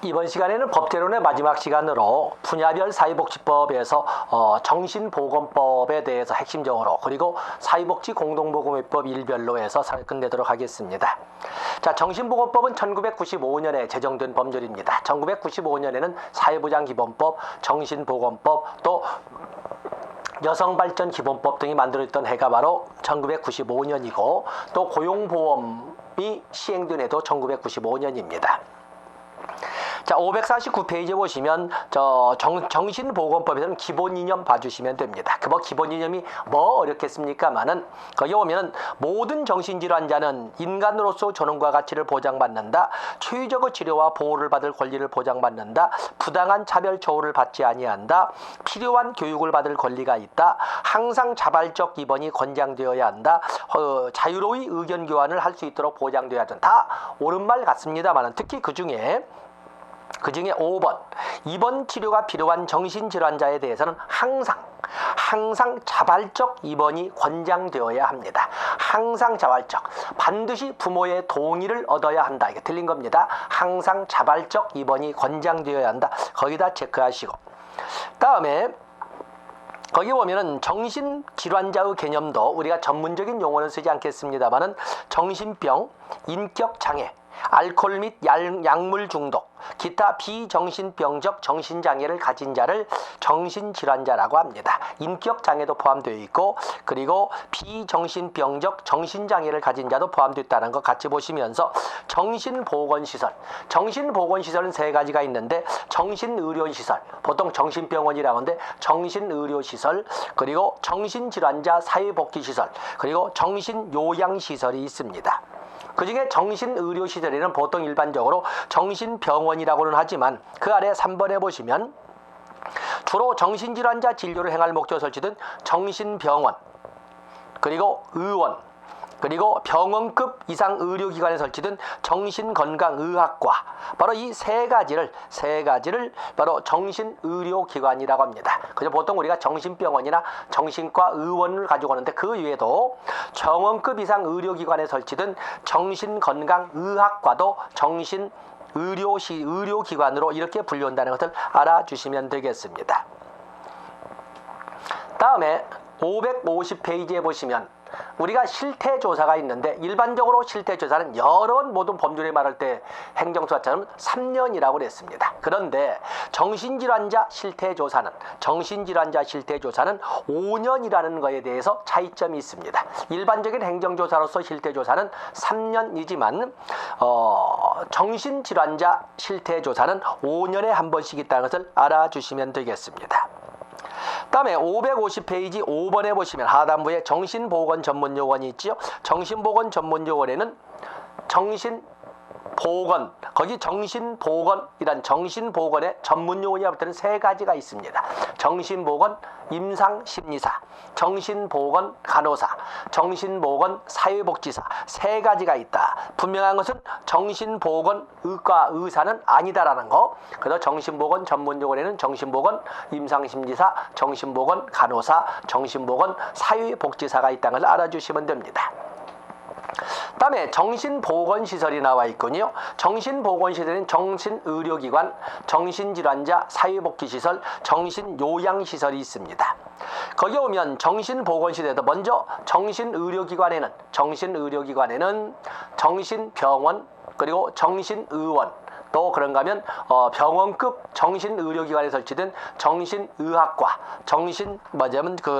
이번 시간에는 법제론의 마지막 시간으로 분야별 사회복지법에서 정신보건법에 대해서 핵심적으로 그리고 사회복지공동보건법 일별로 해서 끝내도록 하겠습니다. 자, 정신보건법은 1995년에 제정된 법률입니다. 1995년에는 사회보장기본법, 정신보건법, 또 여성발전기본법 등이 만들어졌던 해가 바로 1995년이고 또 고용보험이 시행된 해도 1995년입니다. 자, 549페이지에 보시면 정신보건법에서는 기본 이념 봐주시면 됩니다. 그 기본 이념이 뭐 어렵겠습니까만은 거기 보면은 모든 정신질환자는 인간으로서 존엄과 가치를 보장받는다. 초유적 치료와 보호를 받을 권리를 보장받는다. 부당한 차별 처우를 받지 아니한다. 필요한 교육을 받을 권리가 있다. 항상 자발적 입원이 권장되어야 한다. 자유로이 의견 교환을 할 수 있도록 보장되어야 한다. 다 옳은 말 같습니다만은 특히 그 중에 5번 입원 치료가 필요한 정신질환자에 대해서는 항상 자발적 입원이 권장되어야 합니다. 항상 자발적, 반드시 부모의 동의를 얻어야 한다. 이게 틀린 겁니다. 항상 자발적 입원이 권장되어야 한다. 거기다 체크하시고, 다음에 거기 보면은 정신질환자의 개념도 우리가 전문적인 용어는 쓰지 않겠습니다만은 정신병, 인격장애, 알코올 및 약물 중독, 기타 비정신병적 정신장애를 가진 자를 정신질환자라고 합니다. 인격장애도 포함되어 있고 그리고 비정신병적 정신장애를 가진 자도 포함되어 있다는 것 같이 보시면서 정신보건시설은 세 가지가 있는데 정신의료시설, 보통 정신병원이라고 하는데 정신의료시설, 그리고 정신질환자 사회복지시설, 그리고 정신요양시설이 있습니다. 그 중에 정신의료시설에는 보통 일반적으로 정신병원이라고는 하지만 그 아래 3번에 보시면 주로 정신질환자 진료를 행할 목적으로 설치된 정신병원, 그리고 의원, 그리고 병원급 이상 의료기관에 설치된 정신건강의학과, 바로 이 세 가지를 바로 정신의료기관이라고 합니다. 그래서 보통 우리가 정신병원이나 정신과 의원을 가지고 오는데 그 외에도 병원급 이상 의료기관에 설치된 정신건강의학과도 의료기관으로 이렇게 분류한다는 것을 알아주시면 되겠습니다. 다음에 550페이지에 보시면 우리가 실태조사가 있는데 일반적으로 실태조사는 여러 번 모든 법률에 말할 때 행정처처럼 3년이라고 그랬습니다. 그런데 정신질환자 실태조사는 5년이라는 것에 대해서 차이점이 있습니다. 일반적인 행정조사로서 실태조사는 3년이지만 정신질환자 실태조사는 5년에 한 번씩 있다는 것을 알아주시면 되겠습니다. 다음에 550페이지 5번에 보시면 하단부에 정신보건 전문요원이 있죠. 정신보건 전문요원에는 거기 정신보건이란 정신보건의 전문요원이라고 하는 세 가지가 있습니다. 정신보건 임상심리사, 정신보건 간호사, 정신보건 사회복지사, 세 가지가 있다. 분명한 것은 정신보건 의과 의사는 아니다라는 거. 그래서 정신보건 전문요원에는 정신보건 임상심리사, 정신보건 간호사, 정신보건 사회복지사가 있다는 걸 알아주시면 됩니다. 다음에 정신보건시설이 나와 있군요. 정신보건시설은 정신의료기관, 정신질환자 사회복지시설, 정신요양시설이 있습니다. 거기 오면 정신보건시설에도 먼저 정신의료기관에는 정신병원, 그리고 정신의원, 또 그런가 하면 병원급 정신의료기관에 설치된 정신의학과,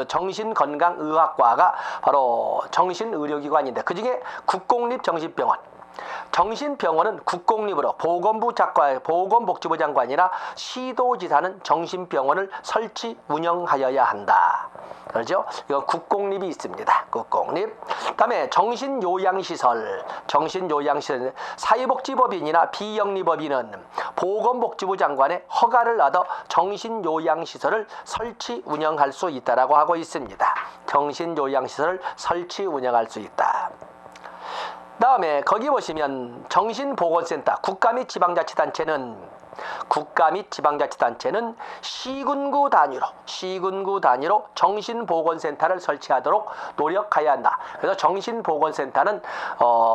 정신건강의학과가 바로 정신의료기관인데 그 중에 국공립정신병원, 정신병원은 국공립으로 보건복지부 장관이나 시도지사는 정신병원을 설치 운영하여야 한다. 그렇죠? 이거 국공립이 있습니다. 국공립. 다음에 정신요양시설 사회복지법인이나 비영리법인은 보건복지부 장관의 허가를 얻어 정신요양시설을 설치 운영할 수 있다라고 하고 있습니다. 정신요양시설을 설치 운영할 수 있다. 다음에 거기 보시면 정신보건센터 국가 및 지방자치단체는 국가 및 지방자치단체는 시군구 단위로 정신보건센터를 설치하도록 노력해야 한다. 그래서 정신보건센터는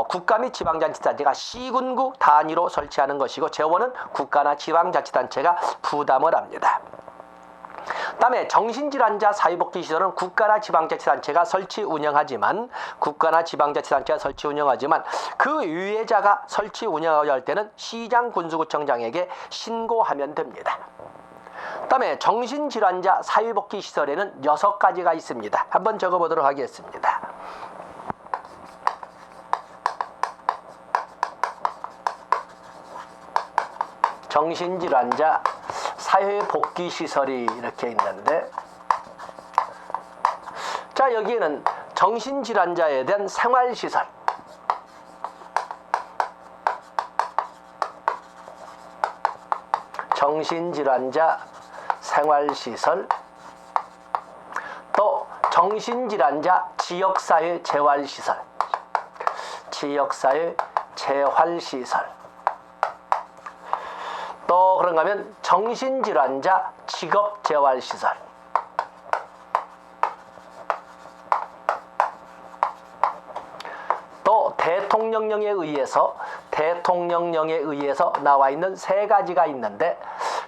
국가 및 지방자치단체가 시군구 단위로 설치하는 것이고 재원은 국가나 지방자치단체가 부담을 합니다. 다음에 정신질환자 사회복지시설은 국가나 지방자치단체가 설치 운영하지만 그 유해자가 설치 운영하려 할 때는 시장 군수구청장에게 신고하면 됩니다. 다음에 정신질환자 사회복지시설에는 6가지가 있습니다. 한번 적어보도록 하겠습니다. 정신질환자 사회복지시설이 이렇게 있는데, 자, 여기에는 정신질환자에 대한 생활시설, 정신질환자 생활시설, 또 정신질환자 지역사회 재활시설, 또 그런가 하면 정신질환자 직업재활시설, 또 대통령령에 의해서 나와 있는 3가지가 있는데,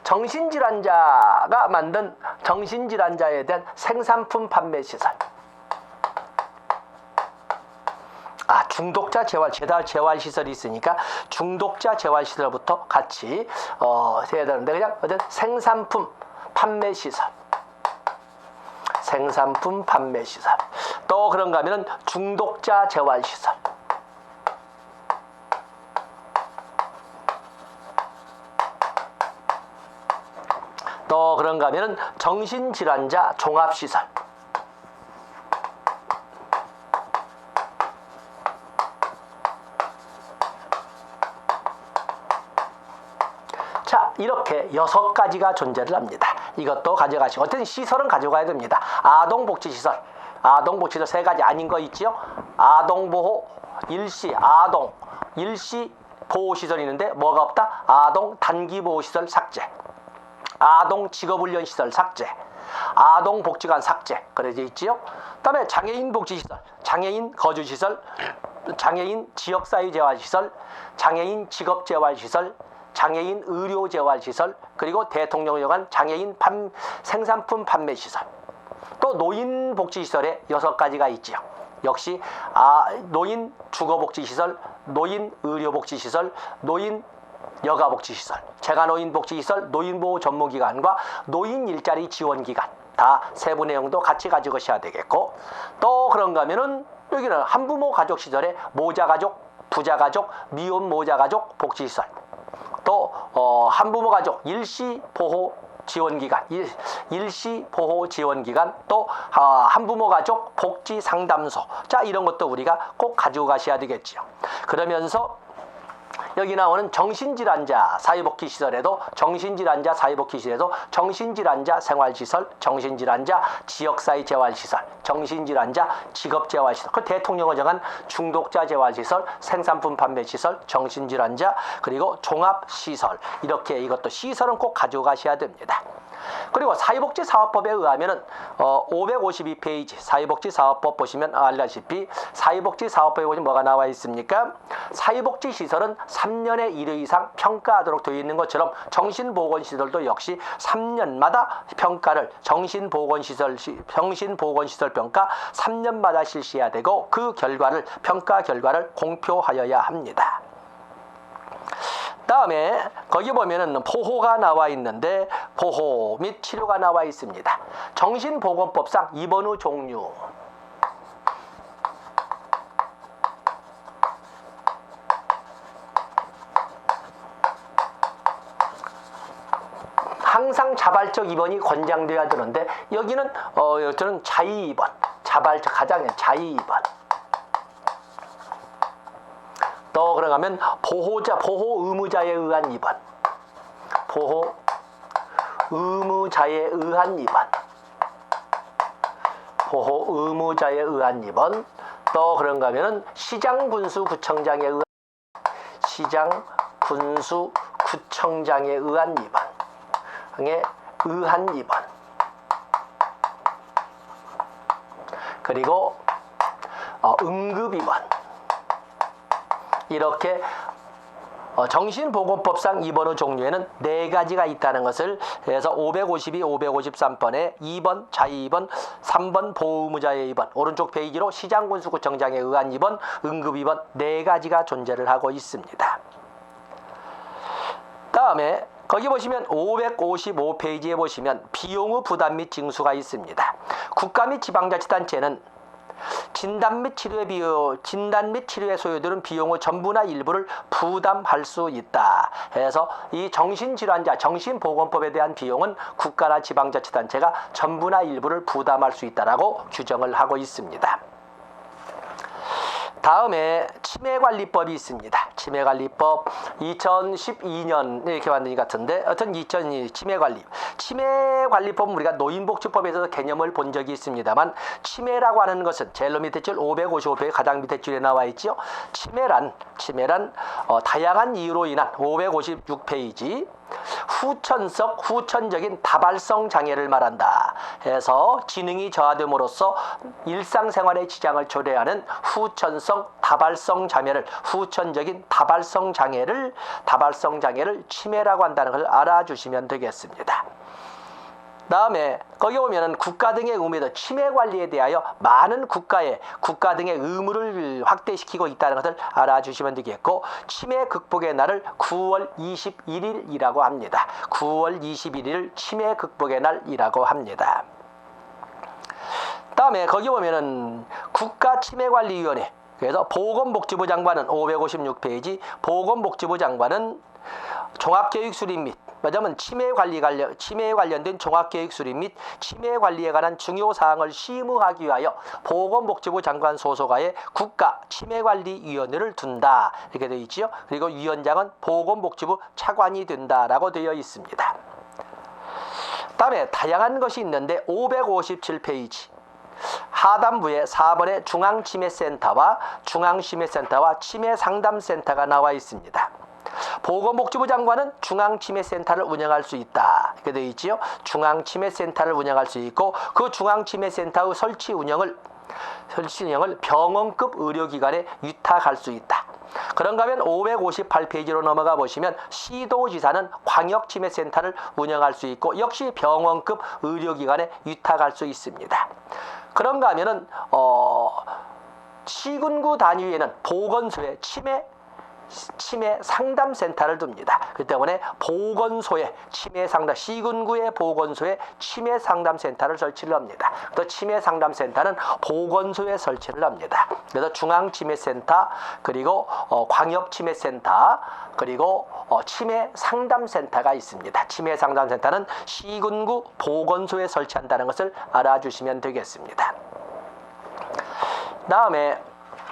정신질환자가 만든 정신질환자에 대한 생산품 판매시설, 중독자 재활시설이 있으니까 중독자 재활시설부터 같이 해야 되는데, 그냥 생산품 판매시설, 또 그런가 하면 중독자 재활시설, 또 그런가 하면 정신질환자 종합시설, 자, 이렇게 6가지가 존재를 합니다. 이것도 가져가시고, 어떤 시설은 가져가야 됩니다. 아동복지시설 3가지 아닌 거 있지요? 아동보호, 일시 보호시설이 있는데 뭐가 없다? 아동 단기보호시설 삭제, 아동 직업훈련시설 삭제, 아동복지관 삭제, 그래져 있지요? 그 다음에 장애인 복지시설, 장애인 거주시설, 장애인 지역사회재활시설, 장애인 직업재활시설, 장애인 의료재활시설, 그리고 대통령령에 관한 장애인 생산품 판매시설, 또 노인복지시설에 6가지가 있지요. 역시 노인 주거복지시설, 노인 의료복지시설, 노인 여가복지시설, 재가노인복지시설, 노인보호 전문기관과 노인 일자리 지원기관, 다 세부 내용도 같이 가지고 가셔야 되겠고, 또 그런가 하면은 여기는 한부모 가족시설에 모자가족, 부자가족, 미혼 모자가족 복지시설, 또 한부모 가족 일시보호 지원기관, 또 한부모 가족 복지상담소, 자, 이런 것도 우리가 꼭 가지고 가셔야 되겠지요. 그러면서 여기 나오는 정신질환자 사회복지시설에도 정신질환자 생활시설, 정신질환자 지역사회 재활시설, 정신질환자 직업재활시설, 그 대통령이 정한 중독자 재활시설, 생산품 판매시설, 정신질환자, 그리고 종합시설, 이렇게 이것도 시설은 꼭 가지고 가셔야 됩니다. 그리고 사회복지사업법에 의하면은 552페이지 사회복지사업법 보시면 알다시피 사회복지사업법에 보시면 뭐가 나와 있습니까? 사회복지시설은 3년에 1회 이상 평가하도록 되어 있는 것처럼 정신보건시설도 역시 3년마다 평가를 정신보건시설 평가 3년마다 실시해야 되고, 그 평가 결과를 공표하여야 합니다. 다음에 거기 보면은 보호가 나와 있는데, 보호 및 치료가 나와 있습니다. 정신보건법상 입원 후 종류, 항상 자발적 입원이 권장돼야 되는데, 여기는 저는 자의 입원, 가장 자의 입원, 또 그런가 하면 보호 의무자에 의한 입원, 또 그런가 하면은 시장군수구청장에 의한 구청장에 의한 입원, 에 의한 입원, 그리고 응급 입원, 이렇게 정신보건법상 입원 후 종류에는 4가지가 있다는 것을 해서 552, 553번에 2번 자의 입원, 3번 보호의무자의 입원, 오른쪽 페이지로 시장군수구청장에 의한 입원, 응급 입원 4가지가 존재를 하고 있습니다. 다음에 거기 보시면 555페이지에 보시면 비용 후 부담 및 징수가 있습니다. 국가 및 지방자치단체는 진단 및 치료에 소요되는 비용의 전부나 일부를 부담할 수 있다 해서 이 정신질환자 정신보건법에 대한 비용은 국가나 지방자치단체가 전부나 일부를 부담할 수 있다라고 규정을 하고 있습니다. 다음에 치매관리법이 있습니다. 치매관리법 2012년 이렇게 만든 것 같은데 하여튼 2002 치매관리법은 우리가 노인복지법에서 개념을 본 적이 있습니다만 치매라고 하는 것은 제일 밑에 줄 555페이지 가장 밑에 줄에 나와 있죠. 치매란 다양한 이유로 인한 556페이지 후천적인 다발성 장애를 말한다 해서 지능이 저하됨으로써 일상생활에 지장을 초래하는 후천적인 다발성 장애를 치매라고 한다는 걸 알아주시면 되겠습니다. 다음에 거기 보면은 국가 등의 의무에도 치매 관리에 대하여 많은 국가 등의 의무를 확대시키고 있다는 것을 알아주시면 되겠고, 치매 극복의 날을 9월 21일이라고 합니다. 9월 21일 치매 극복의 날이라고 합니다. 다음에 거기 보면은 국가치매관리위원회, 그래서 보건복지부 장관은 556페이지 보건복지부 장관은 종합교육 수립 및 치매 관련된 종합교육 수립 및 치매 관리에 관한 중요 사항을 심의하기 위하여 보건복지부 장관 소속하에 국가치매관리위원회를 둔다 이렇게 되어 있지요. 그리고 위원장은 보건복지부 차관이 된다라고 되어 있습니다. 다음에 다양한 것이 있는데 557페이지 하단부에 4번의 중앙치매센터와 치매상담센터가 나와 있습니다. 보건복지부 장관은 중앙치매센터를 운영할 수 있다 이렇게 되어 있지요. 중앙치매센터를 운영할 수 있고 그 중앙치매센터의 설치 운영을 병원급 의료기관에 위탁할 수 있다. 그런가 하면 558페이지로 넘어가 보시면 시도지사는 광역치매센터를 운영할 수 있고 역시 병원급 의료기관에 위탁할 수 있습니다. 그런가 하면은 시군구 단위에는 보건소에 치매 상담센터를 둡니다. 그 때문에 보건소에 시군구의 보건소에 치매 상담센터를 설치를 합니다. 또 치매 상담센터는 보건소에 설치를 합니다. 그래서 중앙치매센터, 그리고 광역치매센터, 그리고 치매 상담센터가 있습니다. 치매 상담센터는 시군구 보건소에 설치한다는 것을 알아주시면 되겠습니다. 다음에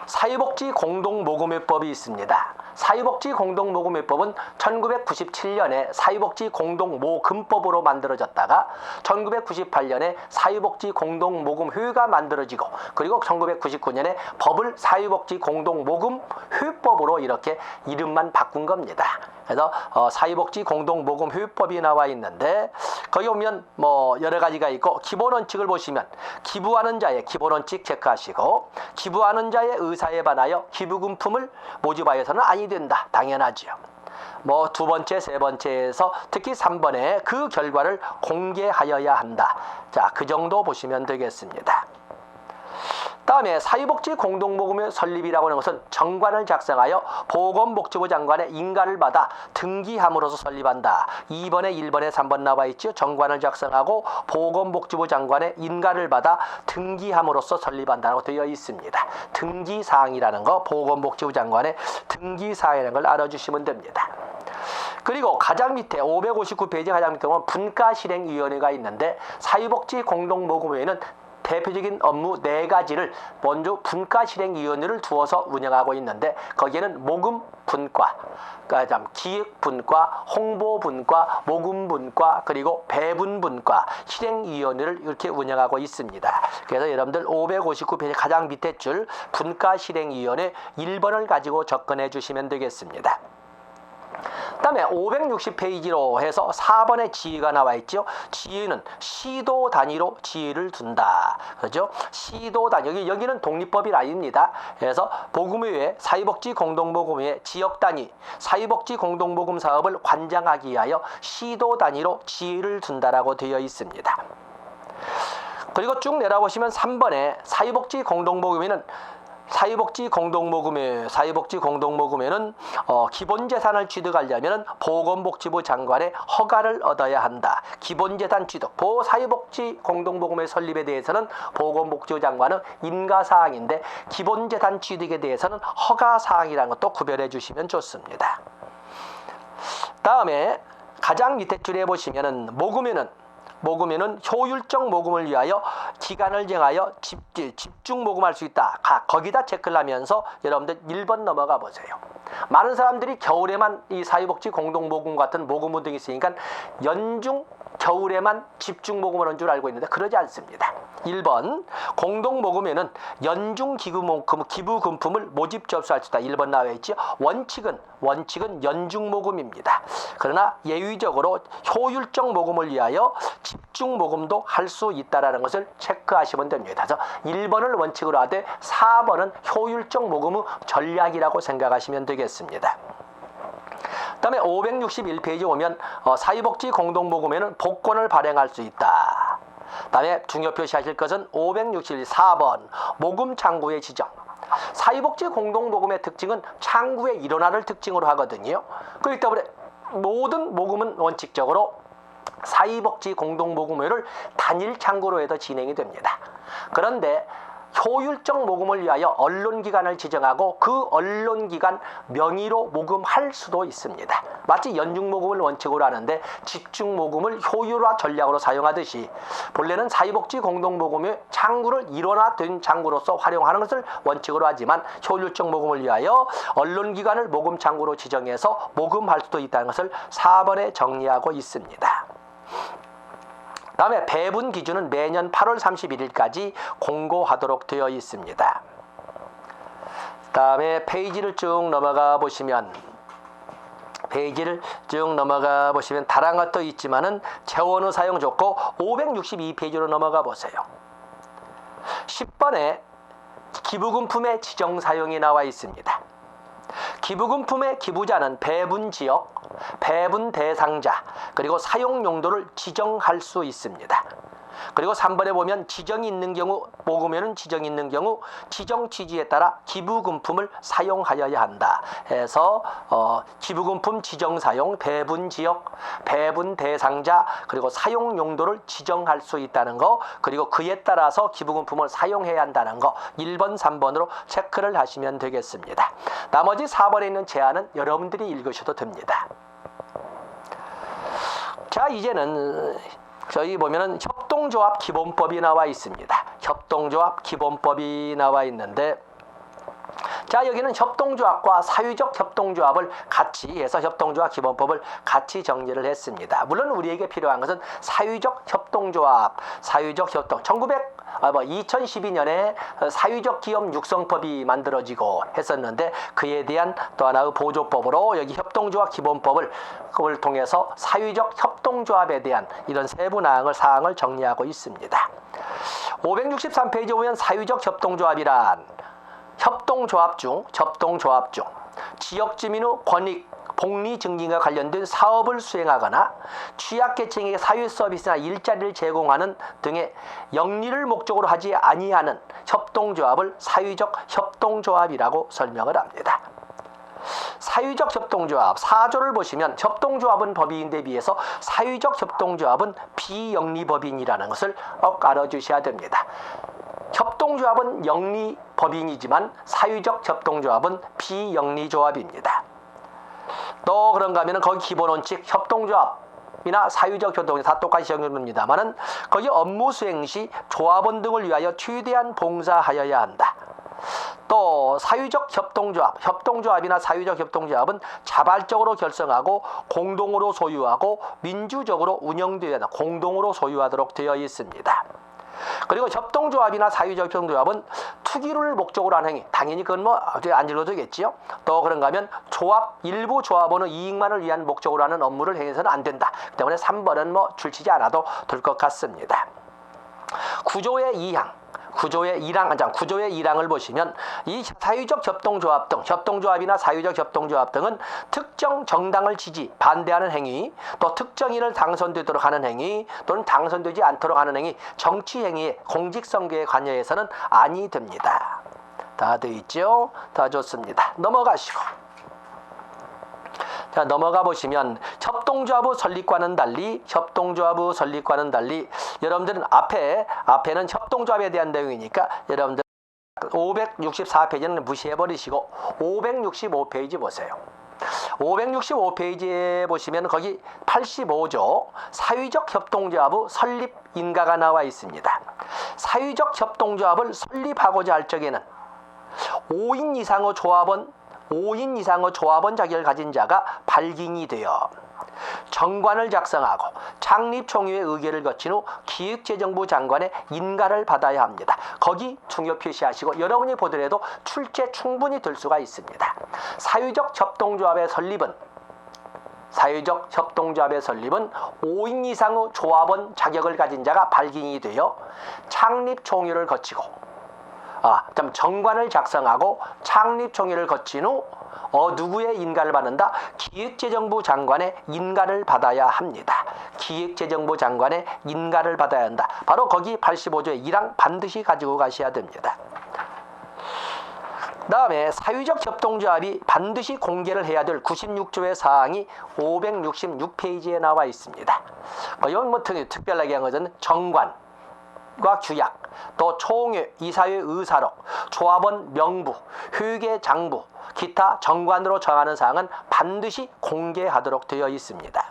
사회복지 공동모금회법이 있습니다. 사회복지 공동모금회법은 1997년에 사회복지 공동모금법으로 만들어졌다가 1998년에 사회복지 공동모금회가 만들어지고 그리고 1999년에 법을 사회복지 공동모금회법으로 이렇게 이름만 바꾼 겁니다. 그래서 사회복지 공동모금회법이 나와 있는데 거기 보면 여러 가지가 있고 기본원칙을 보시면 기부하는 자의 기본원칙 체크하시고 기부하는 자의 의사에 반하여 기부금품을 모집하여서는 아니 된다. 당연하지요. 두 번째, 세 번째에서 특히 3번에 그 결과를 공개하여야 한다. 자, 그 정도 보시면 되겠습니다. 다음에 사회복지 공동모금회 설립이라고 하는 것은 정관을 작성하여 보건복지부 장관의 인가를 받아 등기함으로써 설립한다. 2번에 1번에 3번 나와 있죠. 정관을 작성하고 보건복지부 장관의 인가를 받아 등기함으로써 설립한다고 되어 있습니다. 등기사항이라는 거, 보건복지부 장관의 등기사항이라는 걸 알아주시면 됩니다. 그리고 가장 밑에 559페이지 가장 밑에 보면 분과실행위원회가 있는데 사회복지 공동모금회는 대표적인 업무 4가지를 먼저 분과실행위원회를 두어서 운영하고 있는데 거기에는 모금분과, 기획분과, 홍보분과, 모금분과, 그리고 배분분과, 실행위원회를 이렇게 운영하고 있습니다. 그래서 여러분들 559페이지 가장 밑에 줄 분과실행위원회 1번을 가지고 접근해 주시면 되겠습니다. 다음에 560페이지로 해서 4번의 지위가 나와 있죠. 지위는 시도 단위로 지위를 둔다. 그렇죠? 시도 단위. 여기는 독립법이 아닙니다. 그래서 복음의회, 사회복지 공동모금회 지역 단위, 사회복지 공동모금 사업을 관장하기 위하여 시도 단위로 지위를 둔다라고 되어 있습니다. 그리고 쭉 내려보시면 3번에 사회복지 공동모금회는 기본재산을 취득하려면 보건복지부 장관의 허가를 얻어야 한다. 기본재산 취득, 사회복지 공동모금회 설립에 대해서는 보건복지부 장관은 인가사항인데 기본재산 취득에 대해서는 허가사항이라는 것도 구별해 주시면 좋습니다. 다음에 가장 밑에 줄에 보시면은 모금회는 효율적 모금을 위하여 기간을 정하여 집중 모금할 수 있다. 거기다 체크를 하면서 여러분들 1번 넘어가 보세요. 많은 사람들이 겨울에만 이 사회복지 공동모금 같은 모금 운동이 있으니까 연중 겨울에만 집중 모금을 하는 줄 알고 있는데 그러지 않습니다. 1번 공동모금에는 연중 기부금품을 모집 접수할 수 있다. 1번 나와 있죠. 원칙은 연중 모금입니다. 그러나 예외적으로 효율적 모금을 위하여 집중 모금도 할 수 있다라는 것을 체크하시면 됩니다. 그래서 1번을 원칙으로 하되 4번은 효율적 모금의 전략이라고 생각하시면 되겠습니다. 다음에 561페이지 오면 사회복지 공동모금에는 복권을 발행할 수 있다. 다음에 중요 표시하실 것은 564번 모금 창구의 지정. 사회복지 공동모금의 특징은 창구의 일원화를 특징으로 하거든요. 그렇기 때문에 모든 모금은 원칙적으로 사회복지 공동모금회를 단일 창구로 해서 진행이 됩니다. 그런데 효율적 모금을 위하여 언론기관을 지정하고 그 언론기관 명의로 모금할 수도 있습니다. 마치 연중모금을 원칙으로 하는데 집중모금을 효율화 전략으로 사용하듯이 본래는 사회복지 공동모금의 창구를 일원화된 창구로서 활용하는 것을 원칙으로 하지만 효율적 모금을 위하여 언론기관을 모금 창구로 지정해서 모금할 수도 있다는 것을 4번에 정리하고 있습니다. 다음에 배분 기준은 매년 8월 31일까지 공고하도록 되어 있습니다. 다음에 페이지를 쭉 넘어가 보시면 다른 것도 있지만은 재원의 사용 좋고 562페이지로 넘어가 보세요. 10번에 기부금품의 지정 사용이 나와 있습니다. 기부금품의 기부자는 배분 지역, 배분 대상자, 그리고 사용 용도를 지정할 수 있습니다. 그리고 3번에 보면 지정이 있는 경우, 모금에는 지정이 있는 경우 지정 취지에 따라 기부금품을 사용하여야 한다. 해서 기부금품 지정 사용, 배분 지역, 배분 대상자, 그리고 사용 용도를 지정할 수 있다는 거, 그리고 그에 따라서 기부금품을 사용해야 한다는 거 1번, 3번으로 체크를 하시면 되겠습니다. 나머지 4번에 있는 제안은 여러분들이 읽으셔도 됩니다. 자, 이제는 저희 보면은 협동조합 기본법이 나와 있습니다. 협동조합 기본법이 나와 있는데, 자, 여기는 협동조합과 사회적 협동조합을 같이 해서 협동조합 기본법을 같이 정리를 했습니다. 물론 우리에게 필요한 것은 사회적 협동조합, 2012년에 사회적 기업 육성법이 만들어지고 했었는데 그에 대한 또 하나의 보조법으로 여기 협동조합 기본법을 통해서 사회적 협동조합에 대한 이런 세부 사항을 정리하고 있습니다. 563페이지 보면 사회적 협동조합이란 협동조합 중 지역주민의 권익, 복리 증진과 관련된 사업을 수행하거나 취약계층에게 사회 서비스나 일자리를 제공하는 등의 영리를 목적으로 하지 아니하는 협동조합을 사회적 협동조합이라고 설명을 합니다. 사회적 협동조합 4조를 보시면 협동조합은 법인에 비해서 사회적 협동조합은 비영리법인이라는 것을 알아주셔야 됩니다. 협동조합은 영리법인이지만 사회적 협동조합은 비영리조합입니다. 또 그런가 하면 거기 기본원칙 협동조합이나 사회적 협동조합 다 똑같이 적용됩니다만은 거기 업무 수행 시 조합원 등을 위하여 최대한 봉사하여야 한다. 또 사회적 협동조합이나 사회적 협동조합은 자발적으로 결성하고 공동으로 소유하고 민주적으로 운영되어야 한다. 공동으로 소유하도록 되어 있습니다. 그리고 협동조합이나 사유적 협동조합은 투기를 목적으로 하는 행위. 당연히 그건 뭐 안 읽어도 되겠지요. 또 그런가 하면 일부 조합원의 이익만을 위한 목적으로 하는 업무를 행해서는 안 된다. 그 때문에 3번은 뭐 줄치지 않아도 될 것 같습니다. 구조의 2항. 구조의 1항을 보시면 이 사유적 협동조합 등 협동조합이나 사유적 협동조합 등은 특정 정당을 반대하는 행위, 또 특정인을 당선되도록 하는 행위, 또는 당선되지 않도록 하는 행위, 정치 행위의 공직선거에 관여해서는 아니 됩니다. 다 돼 있죠? 다 좋습니다. 넘어가시고. 자, 넘어가 보시면 협동조합의 설립과는 달리 여러분들은 앞에는 협동조합에 대한 내용이니까 여러분들 564페이지는 무시해버리시고 565페이지 보세요. 565페이지에 보시면 거기 85조 사유적 협동조합의 설립 인가가 나와 있습니다. 사유적 협동조합을 설립하고자 할 적에는 5인 이상의 조합원 자격을 가진 자가 발기인이 되어 정관을 작성하고 창립총회의 의결을 거친 후 기획재정부 장관의 인가를 받아야 합니다. 거기 중요 표시하시고 여러분이 보더라도 출제 충분히 될 수가 있습니다. 사유적 협동조합의 설립은 5인 이상의 조합원 자격을 가진 자가 발기인이 되어 창립총회를 거치고 정관을 작성하고 창립총회를 거친 후 누구의 인가를 받는다? 기획재정부 장관의 인가를 받아야 합니다. 기획재정부 장관의 인가를 받아야 한다. 바로 거기 85조의 1항 반드시 가지고 가셔야 됩니다. 다음에 사유적 협동조합이 반드시 공개를 해야 될 96조의 사항이 566페이지에 나와 있습니다. 이건 뭐 특별하게 한 것은 정관과 규약, 또 총회, 이사회 의사록, 조합원 명부, 회계 장부, 기타 정관으로 정하는 사항은 반드시 공개하도록 되어 있습니다.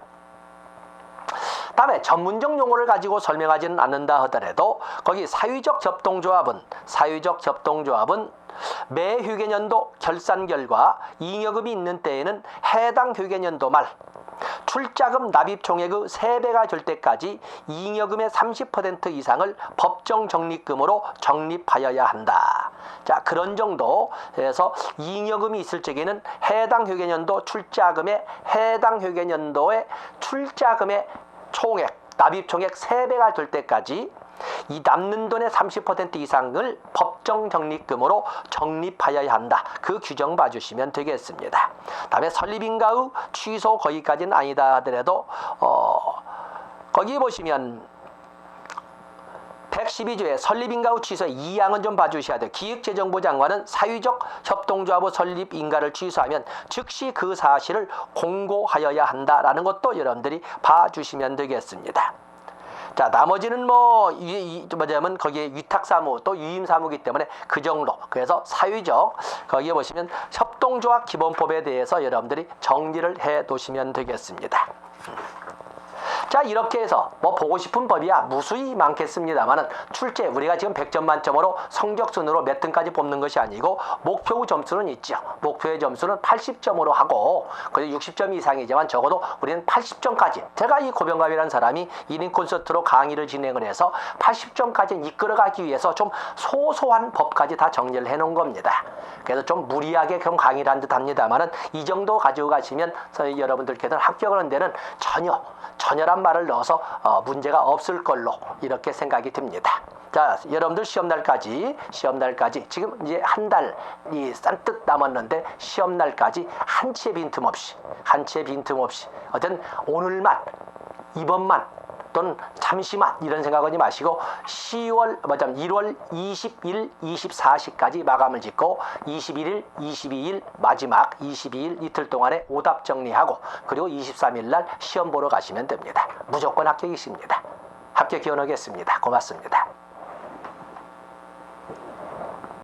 다음에 전문적 용어를 가지고 설명하지는 않는다 하더라도 거기 사유적 협동조합은 매 회계년도 결산 결과 잉여금이 있는 때에는 해당 회계년도 말 출자금 납입 총액의 3배가 될 때까지 잉여금의 30% 이상을 법정 적립금으로 적립하여야 한다. 자, 그런 정도에서 잉여금이 있을 적에는 해당 회계년도의 출자금의 총액, 납입 총액 3배가 될 때까지 이 남는 돈의 30% 이상을 법정 적립금으로 적립하여야 한다. 그 규정 봐주시면 되겠습니다. 다음에 설립인가의 취소 거기까지는 아니다 하더라도 거기 보시면 112조의 설립인가의 취소 2항은 좀 봐주셔야 돼요. 기획재정부 장관은 사유적 협동조합의 설립 인가를 취소하면 즉시 그 사실을 공고하여야 한다라는 것도 여러분들이 봐주시면 되겠습니다. 자, 나머지는 뭐냐면 거기에 위탁사무 또 유임사무이기 때문에 그 정도. 그래서 사유적 거기에 보시면 협동조합 기본법에 대해서 여러분들이 정리를 해 놓으시면 되겠습니다. 자, 이렇게 해서 뭐 보고 싶은 법이야 무수히 많겠습니다만은 출제 우리가 지금 100점 만점으로 성적순으로 몇 등까지 뽑는 것이 아니고 목표 점수는 있죠. 목표의 점수는 80점으로 하고 그래도 60점 이상이지만 적어도 우리는 80점까지 제가 이 고병갑이라는 사람이 1인 콘서트로 강의를 진행을 해서 80점까지 이끌어가기 위해서 좀 소소한 법까지 다 정리를 해 놓은 겁니다. 그래서 좀 무리하게 그런 강의를 한 듯 합니다만은 이 정도 가지고 가시면 여러분들께서는 합격하는 데는 전혀란 말을 넣어서 문제가 없을 걸로 이렇게 생각이 듭니다. 자, 여러분들 시험날까지 지금 이제 한 달이 싼뜻 남았는데 시험날까지 한 치의 빈틈없이 어쨌든 오늘만 이번만 또는 잠시만 이런 생각하지 마시고 1월 20일, 24시까지 마감을 짓고 21일, 22일 마지막 22일 이틀 동안에 오답 정리하고 그리고 23일 날 시험 보러 가시면 됩니다. 무조건 합격이십니다. 합격 기원하겠습니다. 고맙습니다.